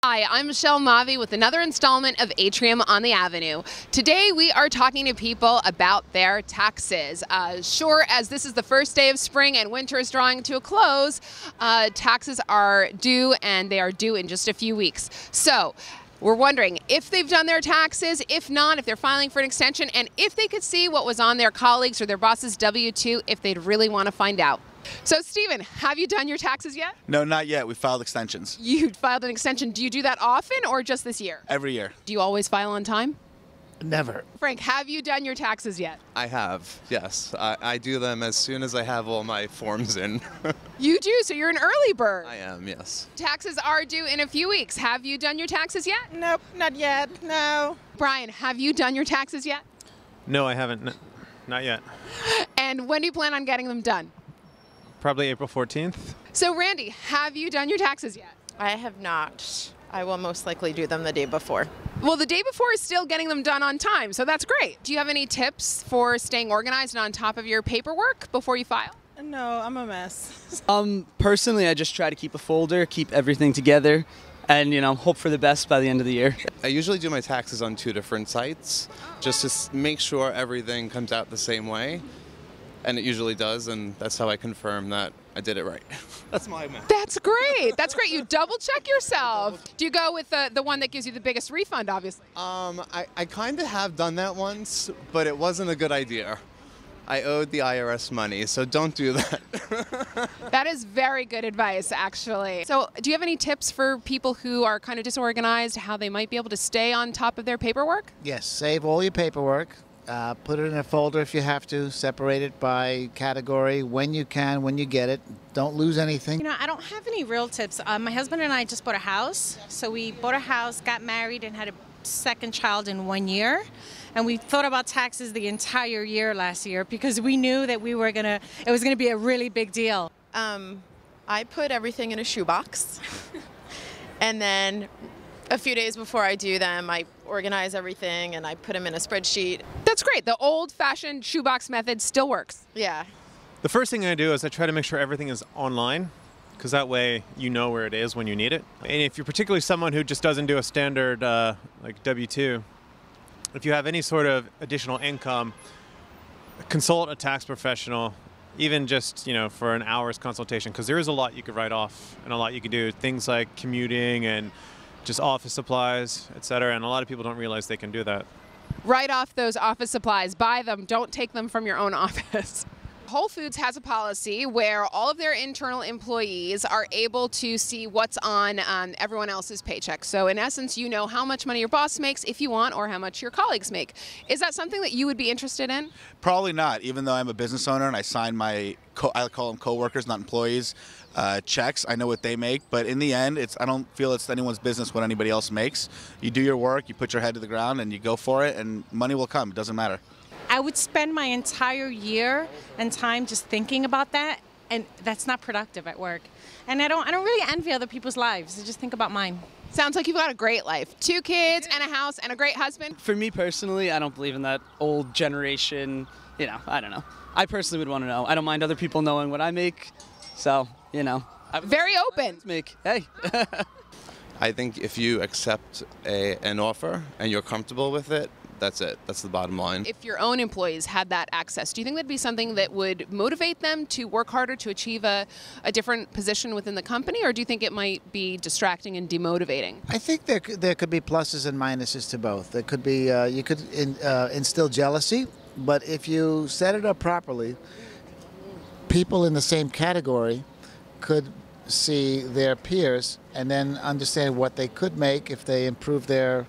Hi, I'm Michelle Mavi with another installment of Atrium on the Avenue. Today we are talking to people about their taxes. Sure as this is the first day of spring and winter is drawing to a close, taxes are due, and they are due in just a few weeks. So we're wondering if they've done their taxes, if not, if they're filing for an extension, and if they could see what was on their colleagues or their boss's W-2 if they'd really want to find out. So, Stephen, have you done your taxes yet? No, not yet. We filed extensions. You filed an extension. Do you do that often or just this year? Every year. Do you always file on time? Never. Frank, have you done your taxes yet? I have, yes. I do them as soon as I have all my forms in. You do, so you're an early bird. I am, yes. Taxes are due in a few weeks. Have you done your taxes yet? Nope, not yet. No. Brian, have you done your taxes yet? No, I haven't. Not yet. And when do you plan on getting them done? Probably April 14th. So, Randy, have you done your taxes yet? I have not. I will most likely do them the day before. Well, the day before is still getting them done on time, so that's great. Do you have any tips for staying organized and on top of your paperwork before you file? No, I'm a mess. Personally, I just try to keep a folder, keep everything together, and, hope for the best by the end of the year. I usually do my taxes on 2 different sites, just to make sure everything comes out the same way. And it usually does, and that's how I confirm that I did it right. That's my method. That's great. That's great. You double check yourself. Do you go with the one that gives you the biggest refund, obviously? I kind of have done that once, but it wasn't a good idea. I owed the IRS money, so don't do that. That is very good advice, actually. So do you have any tips for people who are kind of disorganized, how they might be able to stay on top of their paperwork? Yes, save all your paperwork. Put it in a folder if you have to. Separate it by category when you can, when you get it. Don't lose anything. I don't have any real tips. My husband and I just bought a house. So we bought a house, got married, and had a second child in 1 year. And we thought about taxes the entire year last year because we knew that it was gonna be a really big deal. I put everything in a shoebox. And then a few days before I do them, I organize everything and I put them in a spreadsheet. That's great. The old-fashioned shoebox method still works. Yeah. The first thing I do is I try to make sure everything is online, because that way you know where it is when you need it. And if you're particularly someone who just doesn't do a standard like W-2, if you have any sort of additional income, consult a tax professional, even just for an hour's consultation, because there is a lot you could write off and a lot you could do. Things like commuting and just office supplies, etc. And a lot of people don't realize they can do that. Write off those office supplies. Buy them. Don't take them from your own office. Whole Foods has a policy where all of their internal employees are able to see what's on everyone else's paycheck. So in essence, you know how much money your boss makes if you want, or how much your colleagues make. Is that something that you would be interested in? Probably not, even though I'm a business owner and I sign my, I call them coworkers, not employees, checks. I know what they make, but in the end, I don't feel it's anyone's business what anybody else makes. You do your work, you put your head to the ground, and you go for it, and money will come. It doesn't matter. I would spend my entire year and time just thinking about that, and that's not productive at work. And I don't really envy other people's lives. I just think about mine. Sounds like you've got a great life. 2 kids and a house and a great husband. For me personally, I don't believe in that old generation, I don't know. I personally would want to know. I don't mind other people knowing what I make, so, Very open. Hey. I think if you accept an offer and you're comfortable with it, that's it. That's the bottom line. If your own employees had that access, do you think that'd be something that would motivate them to work harder to achieve a different position within the company, or do you think it might be distracting and demotivating? I think there could be pluses and minuses to both. There could be, you could instill jealousy, but if you set it up properly, people in the same category could see their peers and then understand what they could make if they improve their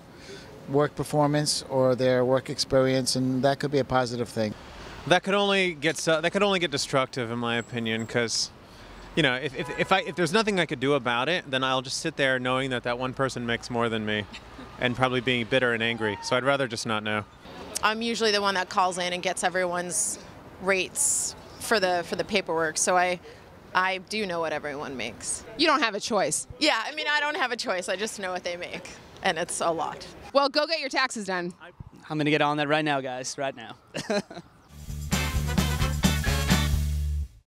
work performance or their work experience, and that could be a positive thing. That could only get destructive, in my opinion, because if there's nothing I could do about it, then I'll just sit there knowing that one person makes more than me, and probably being bitter and angry. So I'd rather just not know. I'm usually the one that calls in and gets everyone's rates for the paperwork, so I do know what everyone makes. You don't have a choice. Yeah, I don't have a choice. I just know what they make, and it's a lot. Well, go get your taxes done. I'm going to get on that right now, guys, right now.